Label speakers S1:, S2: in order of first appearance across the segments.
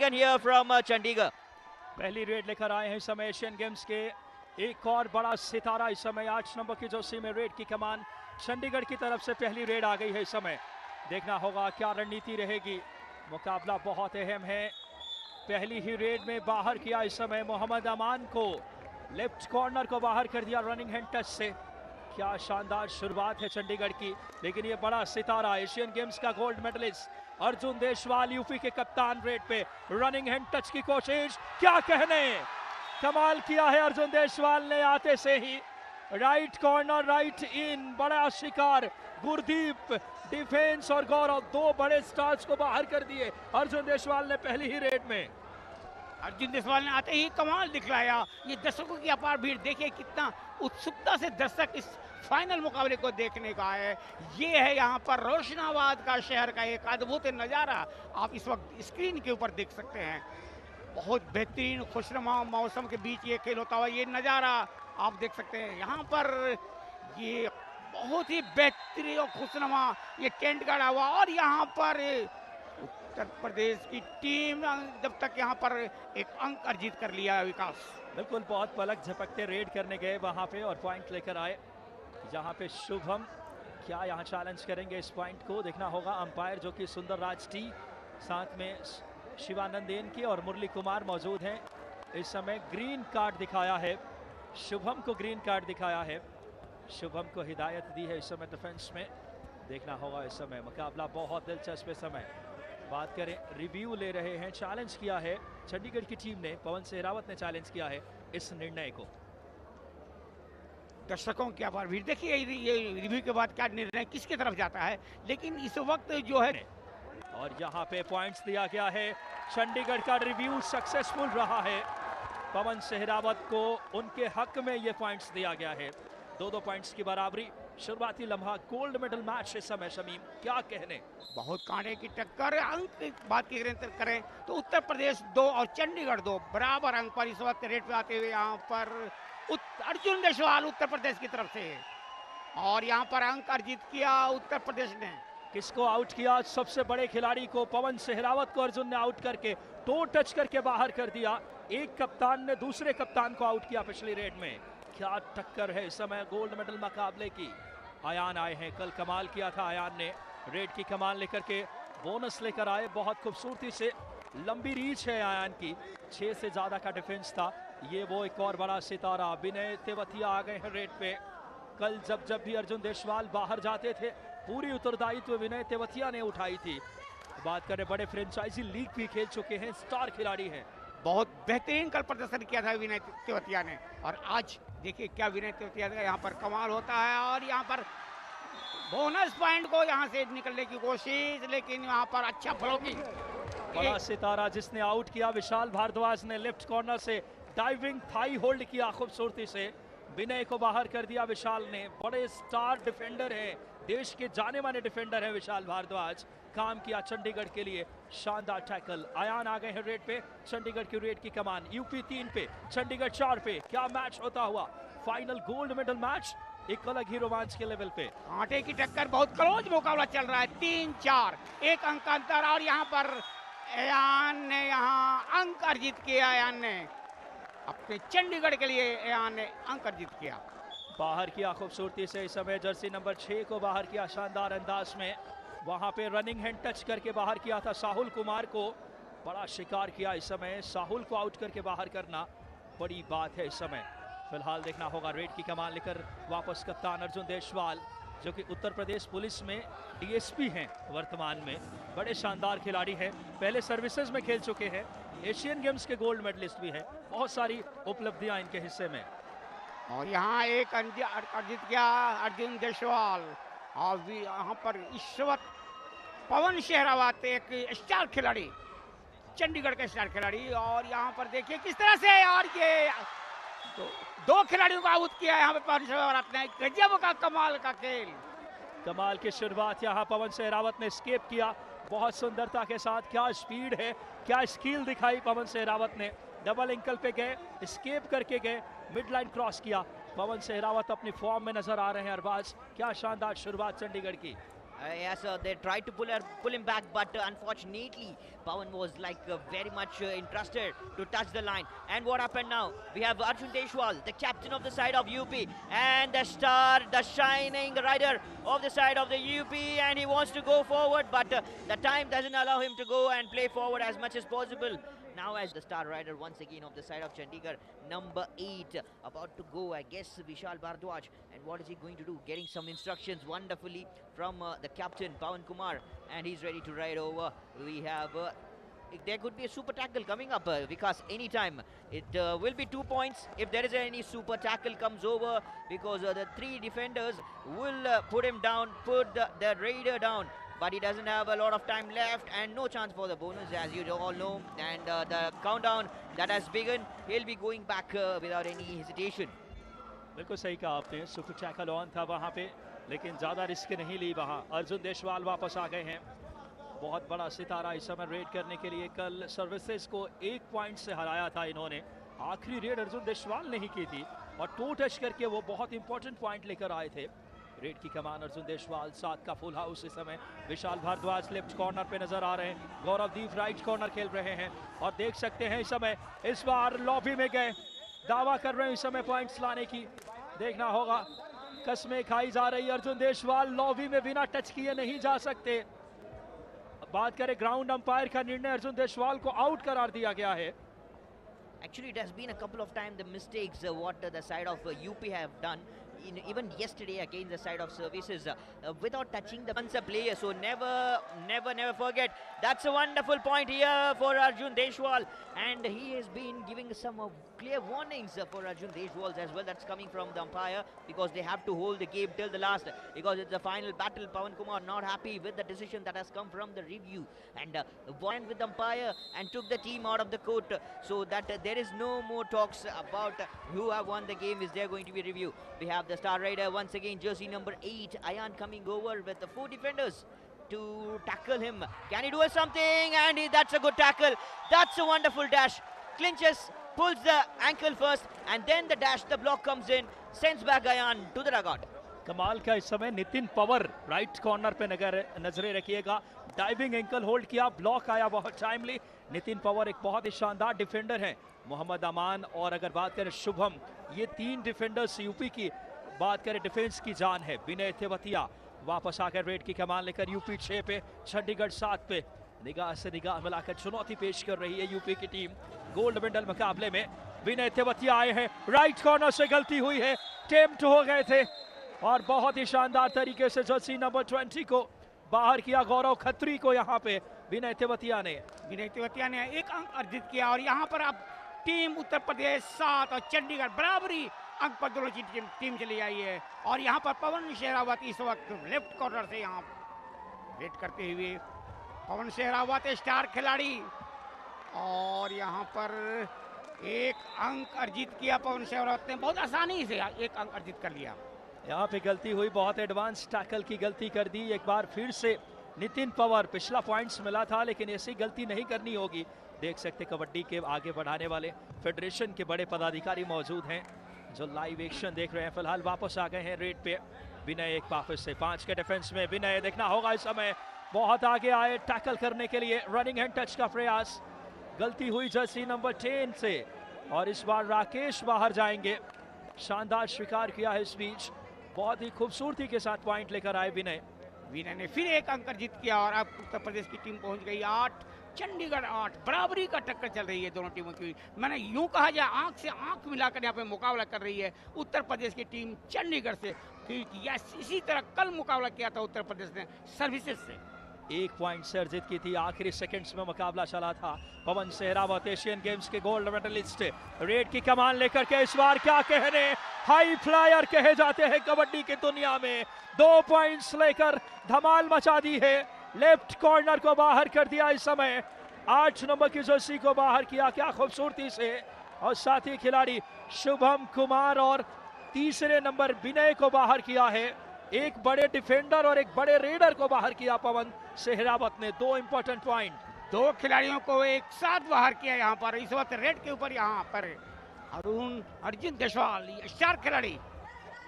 S1: taken here from Chandigarh.
S2: पहली red लेकर आए हैं इस समय एशियन गेम्स के एक और बड़ा सितारा इस समय 8 नंबर की जोशी में रेड की कमान चंडीगढ़ की तरफ से पहली रेड आ गई है इस समय। देखना होगा क्या रणनीति रहेगी, मुकाबला बहुत अहम है। पहली ही रेड में बाहर किया इस समय मोहम्मद अमान को, लेफ्ट कॉर्नर को बाहर कर दिया रनिंग हैंड टच से। क्या शानदार शुरुआत है चंडीगढ़ की, लेकिन ये बड़ा सितारा एशियन गेम्स का gold medalist Arjun Deshwal UP के कप्तान रेड पे रनिंग हैंड टच की कोशिश, क्या कहने, कमाल किया है अर्जुन देशवाल ने आते से ही। राइट कॉर्नर राइट इन, बड़ा शिकार गुरदीप, डिफेंस और गौरव, दो बड़े स्टार्स को बाहर कर दिए अर्जुन देशवाल ने पहली ही रेड में।
S3: अर्जुन देशवाल ने आते ही कमाल दिखलाया। ये दर्शकों की अपार भीड़, देखिए कितना उत्सुकता से दर्शक इस फाइनल मुकाबले को देखने का है। ये है यहाँ पर रोशनाबाद का शहर का एक अद्भुत नज़ारा, आप इस वक्त स्क्रीन के ऊपर देख सकते हैं। बहुत बेहतरीन खुशनुमा मौसम के बीच ये खेल होता हुआ ये नज़ारा आप देख सकते हैं। यहाँ पर ये बहुत ही बेहतरीन और खुशनुमा ये टेंट गड़ा हुआ, और यहाँ पर उत्तर प्रदेश की टीम जब तक यहाँ पर एक अंक अर्जित कर लिया विकास।
S2: बिल्कुल, बहुत पलक झपकते रेड करने गए वहाँ पे और पॉइंट लेकर आए। जहाँ पे शुभम क्या यहाँ चैलेंज करेंगे इस पॉइंट को, देखना होगा। अंपायर जो कि सुंदर राज टी, साथ में शिवानंद एन के और मुरली कुमार मौजूद हैं। इस समय ग्रीन कार्ड दिखाया है, शुभम को ग्रीन कार्ड दिखाया है, शुभम को हिदायत दी है इस समय डिफेंस में। देखना होगा इस समय, मुकाबला बहुत दिलचस्प है समय। बात करें, रिव्यू ले रहे हैं, चैलेंज किया है चंडीगढ़ की टीम ने, पवन सहरावत ने चैलेंज किया है इस निर्णय को।
S3: दर्शकों की आभार भीड़, देखिए ये रिव्यू के बाद क्या निर्णय किसकी तरफ जाता है, लेकिन इस वक्त जो है
S2: और यहाँ पे पॉइंट्स दिया गया है। चंडीगढ़ का रिव्यू सक्सेसफुल रहा है, पवन सहरावत को उनके हक में ये पॉइंट्स दिया गया है। 2-2 पॉइंट्स की बराबरी, शुरुआती लम्हा गोल्ड मेडल मैच इस समय। शमीम क्या कहने,
S3: बहुत कांटे की टक्कर। अंक की बात की करें तो उत्तर प्रदेश 2 और चंडीगढ़ 2 बराबर अंक पर इस वक्त रेड पे आते हुए यहाँ पर अर्जुन देशवाल उत्तर प्रदेश की तरफ से, और यहाँ पर अंक अर्जित किया उत्तर प्रदेश ने।
S2: किसको आउट किया? सबसे बड़े खिलाड़ी को, पवन सहरावत को अर्जुन ने आउट करके टो टच करके बाहर कर दिया। एक कप्तान ने दूसरे कप्तान को आउट किया पिछली रेड में। क्या टक्कर है इस समय गोल्ड मेडल मुकाबले की। आयान आए हैं, कल कमाल किया था आयान ने, रेड की कमान लेकर के बोनस लेकर आए। बहुत खूबसूरती से लंबी रीच है आयान की, 6 से ज्यादा का डिफेंस था। ये वो एक और बड़ा सितारा विनय तेवतिया आ गए हैं रेड पे। कल जब भी अर्जुन देशवाल बाहर जाते थे, पूरी उत्तरदायित्व विनय तेवतिया ने उठाई थी। बात करें, बड़े फ्रेंचाइजी लीग भी खेल चुके हैं, स्टार खिलाड़ी हैं।
S3: बहुत बेहतरीन कल प्रदर्शन किया था विनय तेवतिया ने, और आज देखिए क्या विनय तेवतिया का यहाँ पर कमाल होता है। और यहाँ पर बोनस पॉइंट को यहाँ से निकलने की कोशिश, लेकिन यहाँ पर अच्छा ब्लॉकिंग।
S2: बड़ा सितारा जिसने आउट किया विशाल भारद्वाज ने, लेफ्ट कॉर्नर से डाइविंग थाई होल्ड किया खूबसूरती से, विनय को बाहर कर दिया विशाल ने। बड़े स्टार डिफेंडर हैं, देश के जाने माने डिफेंडर हैं विशाल भारद्वाज। काम किया चंडीगढ़ के लिए, शानदार टैकल। आयान आ गए हैं रेड पे, चंडीगढ़ की रेड की कमान। यूपी 3 पे, चंडीगढ़ 4 पे। क्या मैच होता हुआ, फाइनल गोल्ड मेडल मैच एक अलग ही रोमांच के लेवल पे।
S3: कांटे की टक्कर, बहुत क्लोज मुकाबला चल रहा है, 3-4 एक अंक अंतर। और यहाँ पर अयान ने यहाँ अंक अर्जित किया, अयान ने अपने चंडीगढ़ के लिए अयान ने अंक अर्जित किया।
S2: बाहर किया खूबसूरती से इस समय, जर्सी नंबर 6 को बाहर किया शानदार अंदाज में। वहां पे रनिंग हैंड टच करके बाहर किया था साहुल कुमार को, बड़ा शिकार किया इस समय। साहुल को आउट करके बाहर करना बड़ी बात है इस समय। फिलहाल देखना होगा, रेड की कमान लेकर वापस कप्तान अर्जुन देशवाल, जो कि उत्तर प्रदेश पुलिस में डीएसपी हैं वर्तमान में। बड़े शानदार खिलाड़ी हैं, पहले सर्विसेज में खेल चुके हैं, एशियन गेम्स के गोल्ड मेडलिस्ट भी हैं, बहुत सारी उपलब्धियां इनके हिस्से में।
S3: और यहाँ एक अर्जित किया अर्जुन देशवाल। और यहाँ पर इस वक्त पवन सहरावत एक स्टार खिलाड़ी, चंडीगढ़ का स्टार खिलाड़ी, और यहाँ पर देखिए किस तरह से यार ये दो खिलाड़ियों को आउट किया यहाँ पे पवन सहरावत ने। गजब का कमाल का खेल,
S2: कमाल की शुरुआत यहाँ पवन सहरावत ने स्केप किया बहुत सुंदरता के साथ। क्या स्पीड है, क्या स्किल दिखाई पवन सहरावत ने। डबल एंकल पे गए, स्केप करके गए, मिड लाइन क्रॉस किया। पवन सहरावत अपनी फॉर्म में नजर आ रहे हैं अरबाज। क्या शानदार शुरुआत चंडीगढ़ की।
S1: Yes, they tried to pull him back, but unfortunately, Pawan was like very much interested to touch the line. And what happened now? We have Arjun Deshwal, the captain of the side of UP, and the star, the shining rider of the side of the UP, and he wants to go forward, but the time doesn't allow him to go and play forward as much as possible. Now as the star rider once again of the side of Chandigarh, number 8, about to go, I guess, Vishal Bhardwaj. And what is he going to do? Getting some instructions wonderfully from the captain, Pawan Kumar, and he's ready to ride over. We have... there could be a super tackle coming up, because anytime it will be 2 points if there is any super tackle comes over, because the 3 defenders will put him down, put the raider down. But he doesn't have a lot of time left and no chance for the bonus, as you all know. And the countdown that has begun, he'll be going back without any hesitation.
S2: बिल्कुल सही कहा आपने, super tackle on था वहाँ पे, लेकिन ज़्यादा risk नहीं ली वहाँ। अर्जुन देशवाल वापस आ गए हैं, बहुत बड़ा सितारा इस समय रेड करने के लिए। कल सर्विसेज को 1 पॉइंट से हराया था इन्होंने, आखिरी रेड अर्जुन देशवाल ने ही की थी और टो टच करके वो बहुत इंपॉर्टेंट पॉइंट लेकर आए थे। रेड की कमान अर्जुन देशवाल, 7 का फुल हाउस इस समय। विशाल भारद्वाज लेफ्ट कॉर्नर पे नजर आ रहे हैं, गौरवदीप राइट कॉर्नर खेल रहे हैं और देख सकते हैं इस समय इस बार लॉबी में गए, दावा कर रहे हैं इस समय पॉइंट्स लाने की। देखना होगा, कस्में खाई जा रही अर्जुन देशवाल, लॉबी में बिना टच किए नहीं जा सकते। बात करें ग्राउंड अंपायर का निर्णय, अर्जुन देशवाल को आउट करार दिया गया है।
S1: Actually, it has been a couple of times the mistakes what the side of UP have done. Even yesterday against the side of services without touching the once a player. So never forget. That's a wonderful point here for Arjun Deshwal, and he has been giving some clear warnings for Arjun Deshwal as well. That's coming from the umpire, because they have to hold the game till the last, because it's the final battle. Pawan Kumar not happy with the decision that has come from the review, and went with the umpire and took the team out of the court, so that there is no more talks about who have won the game. Is there going to be a review? We have the star rider once again, jersey number 8, Ayan, coming over with the 4 defenders to tackle him. Can he do something? And that's a good tackle. That's a wonderful dash. Clinches, pulls the ankle first, and then the dash, the block comes in, sends back Ayan to the dugout.
S2: कमाल का इस समय Nitin power right corner पे नजरें रखिएगा, diving ankle hold किया, block आया बहुत टाइमली। नितिन पवर एक बहुत ही शानदार डिफेंडर है। मोहम्मद अमान और अगर बात करें शुभम, ये 3 डिफेंडर्स यूपी की बात करें डिफेंस की जान है। विनय तेवतिया वापस आकर रेड की कमान लेकर यूपी 6 पे, चंडीगढ़ 7 पे निगाह से निगाह मिलाकर चुनौती पेश कर रही है यूपी की टीम। गोल्ड मेडल मुकाबले में विनय तेवतिया आए हैं, राइट कॉर्नर से गलती हुई है, टेम्प्ट हो गए थे और बहुत ही शानदार तरीके से जर्सी नंबर 20 को बाहर किया। गौरव खत्री को यहाँ पे विनय तेवतिया ने
S3: 1 अंक अर्जित किया, और यहाँ पर अब टीम उत्तर प्रदेश 7 और चंडीगढ़ बराबरी अंक पर दोनों की टीम चली आई है। और यहाँ पर पवन शेरावत इस वक्त लेफ्ट कॉर्नर से यहाँ वेट करते हुए, पवन शेरावत स्टार खिलाड़ी, और यहाँ पर 1 अंक अर्जित किया पवन शेरावत ने, बहुत आसानी से 1 अंक अर्जित कर लिया।
S2: यहाँ पे गलती हुई, बहुत एडवांस टैकल की गलती कर दी एक बार फिर से नितिन पवार। पिछला पॉइंट्स मिला था, लेकिन ऐसी गलती नहीं करनी होगी। देख सकते कबड्डी के आगे बढ़ाने वाले फेडरेशन के बड़े पदाधिकारी मौजूद हैं जो लाइव एक्शन देख रहे हैं। फिलहाल वापस आ गए हैं रेड पे विनय, एक वापस से 5 के डिफेंस में विनय। देखना होगा इस समय बहुत आगे आए टैकल करने के लिए, रनिंग हैंड टच का प्रयास, गलती हुई जर्सी नंबर 10 से, और इस बार राकेश बाहर जाएंगे। शानदार स्वीकार किया है इस बीच, बहुत ही खूबसूरती के साथ पॉइंट लेकर आए विनय।
S3: विनय ने फिर 1 अंक अर्जित किया, और अब उत्तर प्रदेश की टीम पहुंच गई 8, चंडीगढ़ 8। बराबरी का टक्कर चल रही है दोनों टीमों की। मैंने यूं कहा जाए, आंख से आंख मिलाकर यहाँ पे मुकाबला कर रही है उत्तर प्रदेश की टीम चंडीगढ़ से, क्योंकि इसी तरह कल मुकाबला किया था उत्तर प्रदेश ने सर्विसेज से।
S2: 1 पॉइंट से अर्जित की थी, आखिरी सेकंड्स में मुकाबला चला था। पवन सेहरावत एशियन गेम्स के गोल्ड मेडलिस्ट, रेड की कमान लेकर के इस बार क्या कहने, हाई फ्लायर कहे जाते हैं कबड्डी की दुनिया में। 2 पॉइंट्स लेकर धमाल मचा दी है, लेफ्ट कॉर्नर को बाहर कर दिया इस समय, 8 नंबर की जर्सी को बाहर किया, क्या खूबसूरती से, और साथ ही खिलाड़ी शुभम कुमार और तीसरे नंबर विनय को बाहर किया है। एक बड़े डिफेंडर और एक बड़े रेडर को बाहर किया पवन सेहरावत ने। 2 इंपॉर्टेंट पॉइंट,
S3: 2 खिलाड़ियों को एक साथ बाहर किया यहाँ पर। इस वक्त रेड के ऊपर यहाँ पर अर्जुन देशवाल स्टार खिलाड़ी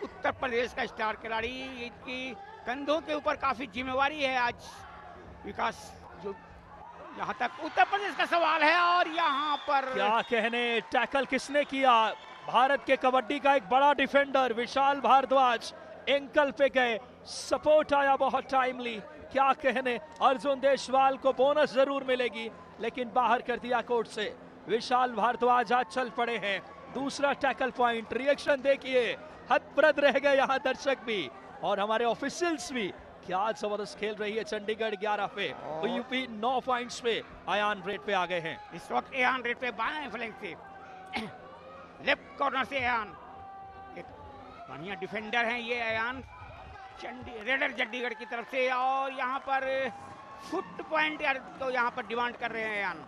S3: उत्तर प्रदेश का स्टार खिलाड़ी, इनकी कंधों के ऊपर काफी जिम्मेवारी है आज विकास। जो यहाँ तक उत्तर प्रदेश का सवाल है और यहाँ पर
S2: क्या कहने, टैकल किसने किया? भारत के कबड्डी का एक बड़ा डिफेंडर विशाल भारद्वाज एंकल पे गए, सपोर्ट आया बहुत टाइमली। क्या कहने, अर्जुन देशवाल को बोनस जरूर मिलेगी लेकिन बाहर कर दिया कोर्ट से। विशाल भारद्वाज आज चल पड़े हैं, दूसरा टैकल पॉइंट। रिएक्शन देखिए, हतप्रद रह गए यहाँ दर्शक भी और हमारे ऑफिशियल्स भी। क्या जबरदस्त खेल रही है चंडीगढ़ 11 पे, यूपी 9 पॉइंट्स पे। अयान रेड पे आ गए हैं
S3: इस वक्त। अयान रेड पे बाएं फ्लैंक से लेफ्ट कॉर्नर से अयान, एक बढ़िया डिफेंडर हैं ये अयान, रेडर चंडीगढ़ की तरफ से। और यहाँ पर फुट पॉइंट तो यहाँ पर डिमांड कर रहे हैं अयान।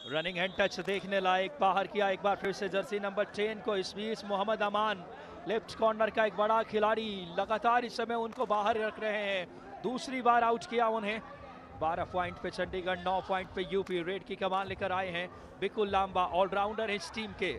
S2: रनिंग हैंड टच देखने लायक, बाहर किया एक बार फिर से जर्सी नंबर 10 को। इस बीच मोहम्मद अमान लेफ्ट कॉर्नर का एक बड़ा खिलाड़ी, लगातार इस समय उनको बाहर रख रहे हैं, दूसरी बार आउट किया उन्हें। 12 पॉइंट पे चंडीगढ़, 9 पॉइंट पे यूपी। रेड की कमान लेकर आए हैं बिकुल लांबा, ऑलराउंडर इस टीम के।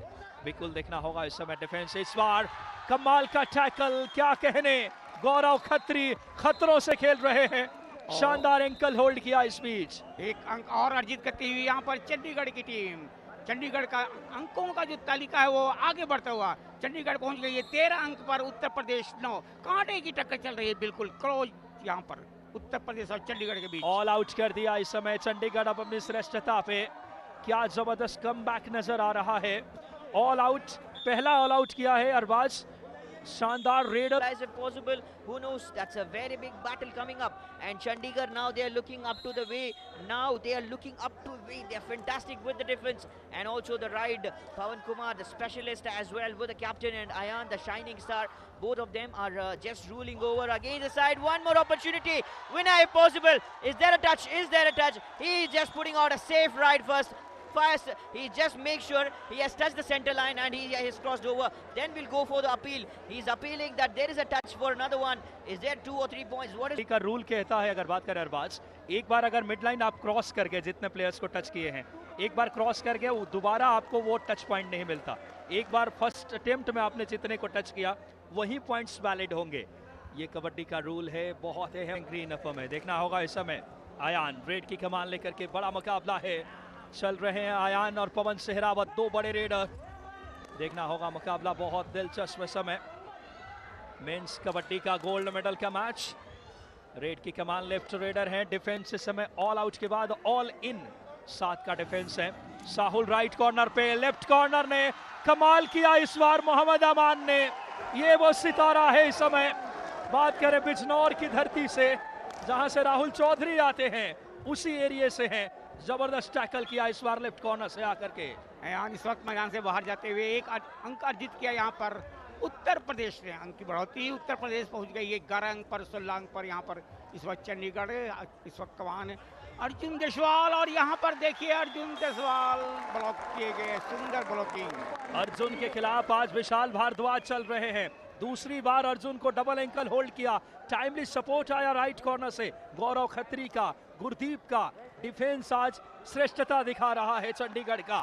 S2: बिकुल देखना होगा इस समय डिफेंस, इस बार कमाल का टैकल। क्या कहने, गौरव खत्री खतरों से खेल रहे हैं, शानदार एंकल होल्ड किया इस बीच।
S3: एक अंक और अर्जित करती हुई यहाँ पर चंडीगढ़ की टीम। चंडीगढ़ का अंकों का जो तालिका है वो आगे बढ़ता हुआ चंडीगढ़ पहुंच गई है 13 अंक पर, उत्तर प्रदेश 9। कांटे की टक्कर चल रही है बिल्कुल क्लोज यहाँ पर उत्तर प्रदेश और चंडीगढ़ के बीच।
S2: ऑल आउट कर दिया इस समय चंडीगढ़ अब अपनी श्रेष्ठता पे। क्या जबरदस्त कमबैक नजर आ रहा है। ऑल आउट, पहला ऑल आउट किया है अरबाज, शानदार raider.
S1: Is it possible? Who knows? That's a very big battle coming up. And Chandigarh now they are looking up to the way. Now they are looking up to way. They are fantastic with the defense and also the ride. Pawan Kumar, the specialist, as well with the captain, and Ayan, the shining star. Both of them are just ruling over against the side. One more opportunity. Winner if possible. Is there a touch? Is there a touch? He is just putting out a safe ride first. Fires, he just makes sure he has touched the center line and he has crossed over. Then we'll go for the appeal. He's appealing that there is a touch for another one. Is there 2 or 3 points? What is
S2: का rule कहता है, अगर बात करें अरबाज, एक बार अगर mid line आप cross कर गए, जितने प्लेयर्स को टच किए हैं, एक बार क्रॉस कर गए, दोबारा आपको वो टच पॉइंट नहीं मिलता। एक बार फर्स्ट अटेम्प्ट में आपने जितने को टच किया वही पॉइंट्स वैलिड होंगे। ये कबड्डी का रूल है, बहुत है ग्रीन अप में। देखना होगा इस समय अयान रेड की कमान लेकर के, बड़ा मुकाबला है, चल रहे हैं अयान और पवन सेहरावत, 2 बड़े रेडर। देखना होगा मुकाबला, बहुत दिलचस्प समय। मेंस कबड्डी का गोल्ड मेडल का मैच। रेड की कमान लेफ्ट रेडर हैं, डिफेंस इस समय ऑल आउट के बाद ऑल इन 7 का डिफेंस है। साहुल राइट कॉर्नर पे, लेफ्ट कॉर्नर ने कमाल किया इस बार मोहम्मद अमान ने। ये वो सितारा है इस समय। बात करें बिजनौर की धरती से, जहां से राहुल चौधरी आते हैं, उसी एरिया से हैं। जबरदस्त टैकल किया इस बार लेफ्ट कॉर्नर से आकर के।
S3: अयान इस वक्त मैदान से बाहर जाते हुए एक अंक अर्जित किया यहाँ पर उत्तर प्रदेश ने। अंक की बढ़ोतरी, उत्तर प्रदेश पहुंच गई है 11 अंक पर, 16 अंक पर। यहाँ पर इस वक्त चंडीगढ़ इस वक्त कमान है अर्जुन देशवाल, और यहाँ पर देखिए अर्जुन देशवाल ब्लॉक किए गए, सुंदर ब्लॉकिंग।
S2: अर्जुन के खिलाफ आज विशाल भारद्वाज चल रहे हैं, दूसरी बार अर्जुन को डबल एंकल होल्ड किया। टाइमली सपोर्ट आया राइट कॉर्नर से, गौरव खत्री का, गुरदीप का। डिफेंस आज श्रेष्ठता दिखा रहा है चंडीगढ़ का।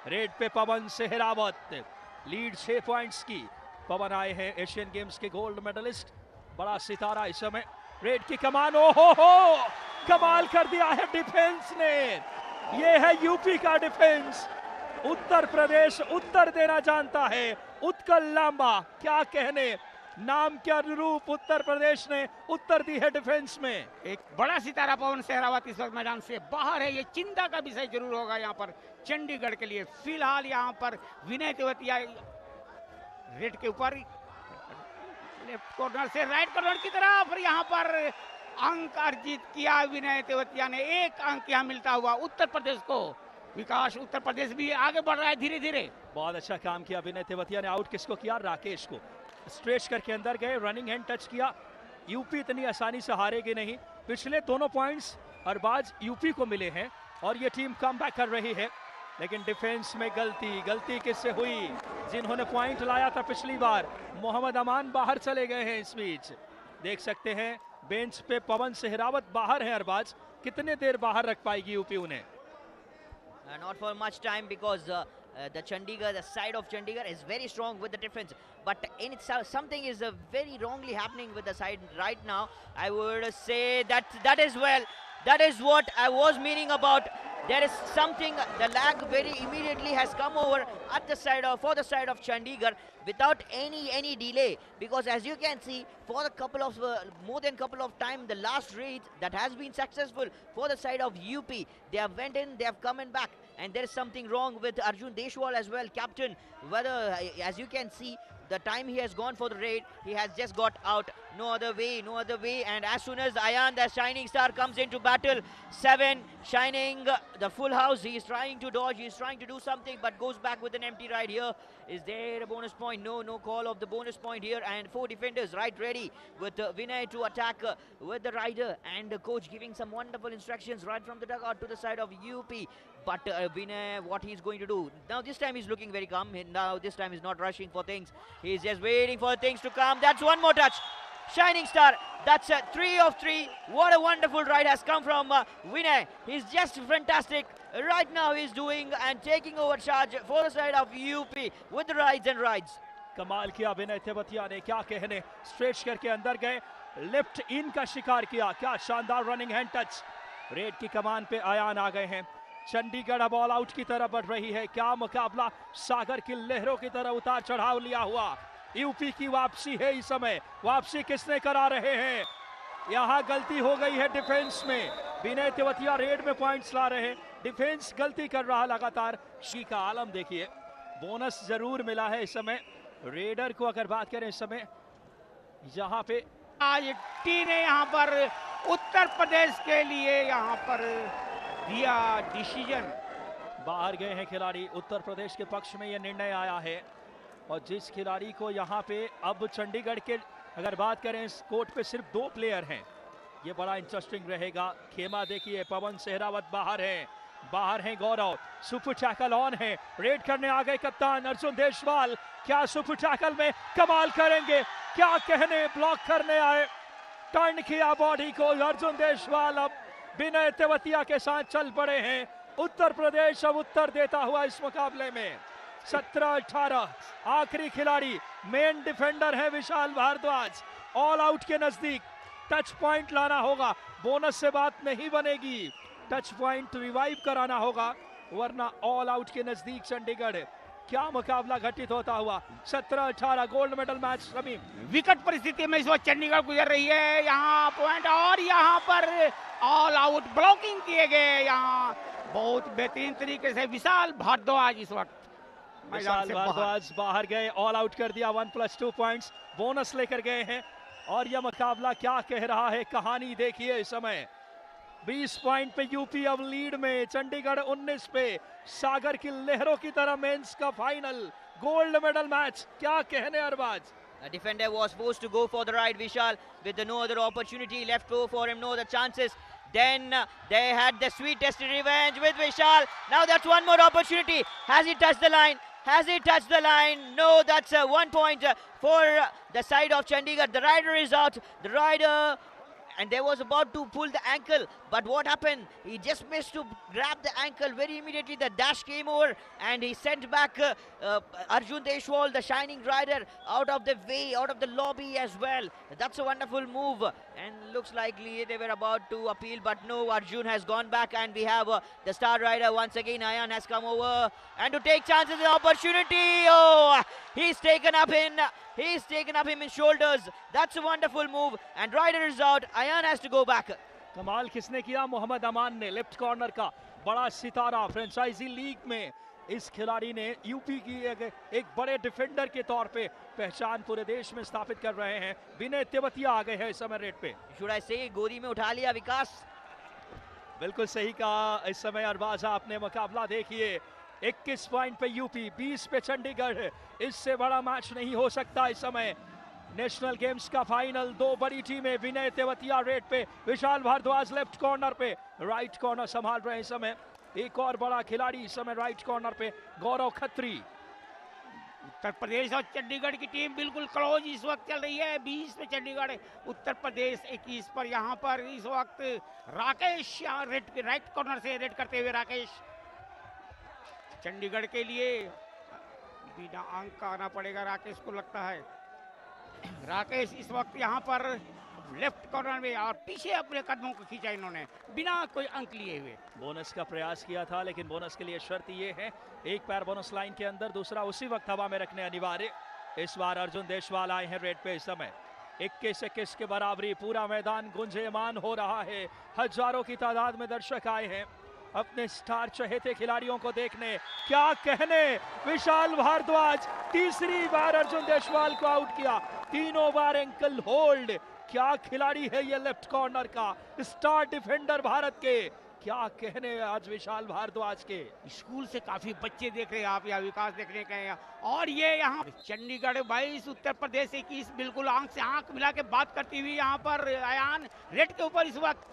S2: रेड पे पवन सेहरावत, लीड 6 पॉइंट्स की। पवन आए हैं एशियन गेम्स के गोल्ड मेडलिस्ट, बड़ा सितारा इस समय। रेड की कमान, ओ हो कमाल कर दिया है डिफेंस ने। ये है यूपी का डिफेंस। उत्तर प्रदेश उत्तर देना जानता है। उत्कल लांबा, क्या कहने, नाम के अनुरूप उत्तर प्रदेश ने उत्तर दी है डिफेंस में।
S3: एक बड़ा सितारा पवन सेहरावत इस वक्त मैदान से बाहर है। ये चिंता का विषय जरूर होगा यहाँ पर चंडीगढ़ के लिए। फिलहाल यहाँ पर विनय तेवतिया रेड के ऊपर, लेफ्ट कॉर्नर से राइट कॉर्नर की तरफ, यहाँ पर अंक अर्जित किया विनय तेवतिया ने। 1 अंक यहाँ मिलता हुआ उत्तर प्रदेश को। विकास, उत्तर प्रदेश भी आगे बढ़ रहा है धीरे धीरे।
S2: बहुत अच्छा काम किया विनय तेवतिया ने। आउट किसको किया? राकेश को। स्ट्रेच करके अंदर गए, रनिंग हैंड टच किया। यूपी इतनी आसानी से हारेगी नहीं। पिछले दोनों पॉइंट्स अरबाज यूपी को मिले हैं और ये टीम कमबैक कर रही है, लेकिन डिफेंस में गलती किससे हुई? जिन्होंने पॉइंट लाया था पिछली बार, मोहम्मद अमान बाहर चले गए हैं। इस बीच देख सकते हैं बेंच पे पवन सेहरावत बाहर हैं। अरबाज, कितने देर बाहर रख पाएगी यूपी उन्हें?
S1: Not for much time because The Chandigarh, the side of Chandigarh is very strong with the defense, but in itself something is very wrongly happening with the side right now. I would say that is what I was meaning about. There is something, the lag very immediately has come over at the side of, for the side of Chandigarh without any delay, because as you can see, for a couple of more than couple of time, the last raid that has been successful for the side of UP, they have went in, they have come in back, and there is something wrong with Arjun Deshwal as well, captain. Whether, as you can see, the time he has gone for the raid, he has just got out. No other way. And as soon as Ayan, the shining star, comes into battle, 7 shining the full house. He is trying to dodge, he is trying to do something, but goes back with an empty ride here. Is there a bonus point? No call of the bonus point here. And 4 defenders right ready with Vinay to attack with the rider, and the coach giving some wonderful instructions right from the dugout to the side of UP. But Vinay, what he's going to do now, this time he's looking very calm. Now this time he's not rushing for things, he's just waiting for things to come. That's one more touch, shining star. That's 3 of 3. What a wonderful ride has come from Vinay. He's just fantastic right now. He's doing and taking over charge for the side of UP with the rides and rides.
S2: कमाल किया विनय तेवतिया ने, क्या कहने, stretch करके अंदर गए, left in का शिकार किया, क्या शानदार रनिंग हैंड टच। रेड की कमान पे आयान आ गए हैं। चंडीगढ़ अब ऑल आउट की तरफ बढ़ रही है। क्या मुकाबला, सागर की लहरों की तरह उतार चढ़ाव लिया हुआ। यूपी की वापसी है इस समय। वापसी किसने करा रहे हैं? यहाँ गलती हो गई है डिफेंस में। विनय तेवतिया रेड में पॉइंट्स ला रहे हैं, डिफेंस गलती कर रहा लगातार। शी का आलम देखिए, बोनस जरूर मिला है इस समय रेडर को। अगर बात करें इस समय यहाँ पे
S3: आज टी ने यहाँ पर उत्तर प्रदेश के लिए यहाँ पर दिया डिसीजन।
S2: बाहर गए हैं खिलाड़ी, उत्तर प्रदेश के पक्ष में यह निर्णय आया है। और जिस खिलाड़ी को यहाँ पे अब चंडीगढ़ के अगर बात करें इस कोर्ट पे सिर्फ 2 प्लेयर हैं, ये बड़ा इंटरेस्टिंग रहेगा। खेमा देखिए, पवन सहरावत बाहर हैं गौरव, सुपर टैकल ऑन है, रेड करने आ गए कप्तान अर्जुन देशवाल। क्या सुपर टैकल में कमाल करेंगे? क्या कहने, ब्लॉक करने आए, टर्न किया बॉडी को अर्जुन देशवाल। अब विनय तेवतिया के साथ चल पड़े हैं। उत्तर प्रदेश अब उत्तर देता हुआ इस मुकाबले में। 17-18 आखिरी खिलाड़ी, मेन डिफेंडर है विशाल भारद्वाज। ऑल आउट के नजदीक टच पॉइंट लाना होगा, बोनस से बात नहीं बनेगी। टच पॉइंट रिवाइव कराना होगा, वरना ऑल आउट के नजदीक चंडीगढ़। क्या मुकाबला घटित होता हुआ। 17-18 गोल्ड मेडल मैच। समीम,
S3: विकट परिस्थिति में इस वक्त चंडीगढ़ गुजर रही है। यहाँ पॉइंट और यहाँ पर ऑल आउट ब्लॉकिंग किए गए। यहाँ बहुत बेहतरीन तरीके से विशाल भारद्वाज इस वक्त
S2: विशाल भारद्वाज बाहर गए, ऑल आउट कर दिया। 1+2 पॉइंट्स बोनस लेकर गए हैं। और यह मुकाबला क्या कह रहा है, कहानी देखिए इस समय। 20 पॉइंट पे यूपी अब लीड में, चंडीगढ़ 19 पे। सागर की लहरों की तरह मेंस का फाइनल गोल्ड मेडल मैच। क्या कहने Arbaaz.
S1: The defender was forced to go for the ride, Vishal, with no other opportunity left for him, no other chances. Then they had the sweet tested revenge with Vishal. Now that's one more opportunity. Has he touched the line? No, that's 1 point for the side of Chandigarh. The rider is out. The rider, and they was about to pull the ankle, but what happened? He just missed to grab the ankle. Very immediately the dash came over and he sent back Arjun Deshwal, the shining rider, out of the way, out of the lobby as well. That's a wonderful move, and looks likely they were about to appeal, but no, Arjun has gone back, and we have the star rider once again. Ayan has come over and to take chances and opportunity. Oh, he's taken up him in shoulders. That's a wonderful move, and rider is out. Ayan has to go back.
S2: कमाल किसने किया? मोहम्मद अमान ने, left corner का बड़ा सितारा franchise league में। इस खिलाड़ी ने यूपी की एक बड़े डिफेंडर के तौर पे पहचान पूरे देश में स्थापित कर रहे हैं। विनय तेवतिया आ गए हैं इस समय रेड पे।
S1: Should I say गोदी में उठा लिया विकास?
S2: बिल्कुल सही कहा। इस समय अरबाजा अपने मुकाबला देखिए। 21 पॉइंट पे यूपी, 20 पे चंडीगढ़। इससे बड़ा मैच नहीं हो सकता इस समय। नेशनल गेम्स का फाइनल, 2 बड़ी टीमें। विनय तेवतिया रेड पे, विशाल भारद्वाज लेफ्ट कॉर्नर पे। राइट कॉर्नर संभाल रहे हैं इस समय एक और बड़ा खिलाड़ी इस समय राइट कॉर्नर पे, गौरव खत्री।
S3: उत्तर प्रदेश और चंडीगढ़ की टीम बिल्कुल क्लोज इस वक्त चल रही है। 20 पे चंडीगढ़, उत्तर प्रदेश 21 पर। यहाँ पर इस वक्त राकेश राइट कॉर्नर से रेड करते हुए राकेश। चंडीगढ़ के लिए बिना अंक का आना पड़ेगा राकेश को, लगता है। राकेश इस वक्त यहाँ पर लेफ्ट कॉर्नर में और पीछे अपने कदमों को खींचा इन्होंने बिना कोई अंक लिए हुए।
S2: बोनस का प्रयास किया था, लेकिन बोनस के लिए शर्त ये है एक पैर बोनस लाइन के अंदर, दूसरा उसी वक्त हवा में रखने अनिवार्य। इस बार अर्जुन देशवाल आए हैं रेड पे। इस समय 21-21 के बराबरी, पूरा मैदान गुंजेयमान हो रहा है। हजारों की तादाद में दर्शक आए हैं अपने स्टार चहेते खिलाड़ियों को देखने। क्या कहने, विशाल भारद्वाज तीसरी बार अर्जुन देशवाल को आउट किया, तीनों बार एंकल होल्ड। क्या खिलाड़ी है ये लेफ्ट कॉर्नर का स्टार डिफेंडर भारत के, क्या कहने आज विशाल भारद्वाज के।
S3: स्कूल से काफी बच्चे देख रहे हैं आप, या विकास देखने के हैं। और ये यहाँ चंडीगढ़ 22 उत्तर प्रदेश 21, बिल्कुल आंख से आंख मिला के बात करती हुई यहाँ पर अयान रेड के ऊपर इस वक्त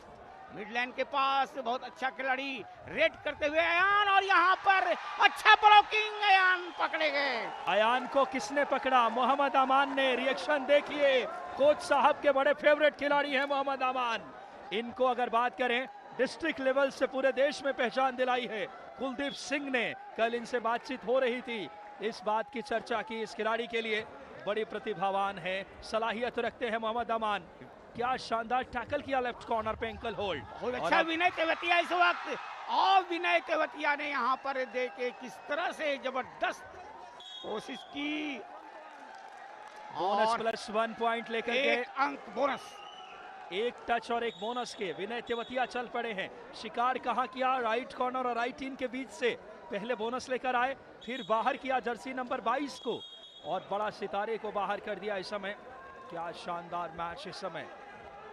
S3: मिडलैंड के पास बहुत अच्छा खिलाड़ी रेड करते हुए अयान, और यहाँ पर अच्छा ब्लॉकिंग, अयान पकड़े गए।
S2: अयान को किसने पकड़ा? मोहम्मद अमान ने। रिएक्शन देखिए, कोच साहब के बड़े फेवरेट खिलाड़ी हैं मोहम्मद अमान। इनको अगर बात करें, डिस्ट्रिक्ट लेवल से पूरे देश में पहचान दिलाई है। कुलदीप सिंह ने, कल इनसे बातचीत हो रही थी, इस बात की चर्चा की इस खिलाड़ी के लिए बड़ी प्रतिभावान है, सलाहियत रखते हैं मोहम्मद अमान। क्या शानदार टैकल किया लेफ्ट कॉर्नर पे, एंकल होल्ड।
S3: बहुत अच्छा विनय तेवतिया इस वक्त, और विनय तेवतिया ने यहाँ पर देखे किस तरह से जबरदस्त कोशिश की।
S2: बोनस प्लस 1 पॉइंट लेकर के
S3: एक अंक बोनस,
S2: एक टच और एक बोनस के विनय तेवतिया चल पड़े हैं। शिकार कहाँ किया? राइट कॉर्नर और राइट इन के बीच से पहले बोनस लेकर आए, फिर बाहर किया जर्सी नंबर 22 को, और बड़ा सितारे को बाहर कर दिया। इस समय क्या शानदार मैच। इस समय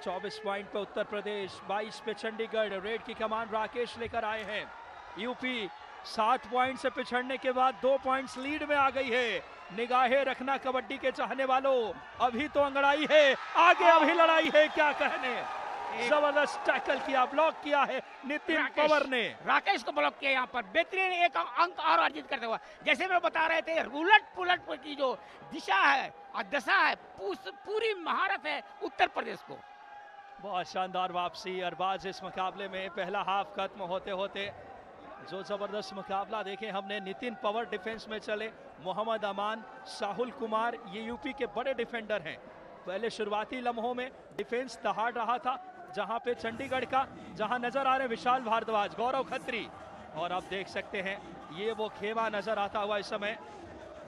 S2: 24 पॉइंट पे उत्तर प्रदेश, 22 पे चंडीगढ़। रेड की कमान राकेश लेकर आए हैं। यूपी 7 पॉइंट से पिछड़ने के बाद 2 पॉइंट्स लीड में आ गई है। निगाहें रखना कबड्डी के चाहने वालों, अभी तो अंगड़ाई है, आगे अभी लड़ाई है। क्या कहने, जबरदस्त टैकल किया, ब्लॉक किया है नितिन पवार ने।
S3: राकेश को ब्लॉक किया यहाँ पर, बेहतरीन एक अंक और अर्जित करते हुआ। जैसे मैं बता रहे थे, उलट पुलट की जो दिशा है और दशा है, पूरी महारत है उत्तर प्रदेश को।
S2: बहुत शानदार वापसी अरबाज इस मुकाबले में। पहला हाफ खत्म होते होते जो जबरदस्त मुकाबला देखे हमने। नितिन पवार डिफेंस में चले, मोहम्मद अमान, साहुल कुमार, ये यूपी के बड़े डिफेंडर हैं। पहले शुरुआती लम्हों में डिफेंस दहाड़ रहा था, जहां पे चंडीगढ़ का, जहां नजर आ रहे विशाल भारद्वाज, गौरव खत्री, और अब देख सकते हैं ये वो खेमा नजर आता हुआ इस समय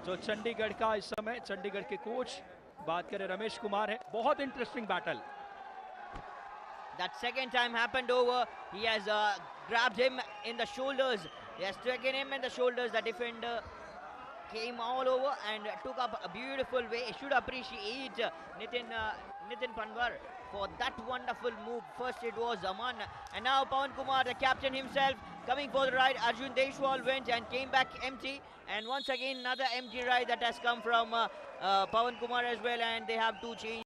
S2: जो चंडीगढ़ का, इस समय चंडीगढ़ के कोच बात करें रमेश कुमार है। बहुत interesting battle.
S1: That second time happened over. He has grabbed him in the shoulders. He has taken him in the shoulders. The defender came all over and took up a beautiful way. Should appreciate Nitin Panwar for that wonderful move. First it was Aman, and now Pawan Kumar, the captain himself, coming for the ride. Arjun Deshwal went and came back empty, and once again another empty ride that has come from Pawan Kumar as well, and they have to change.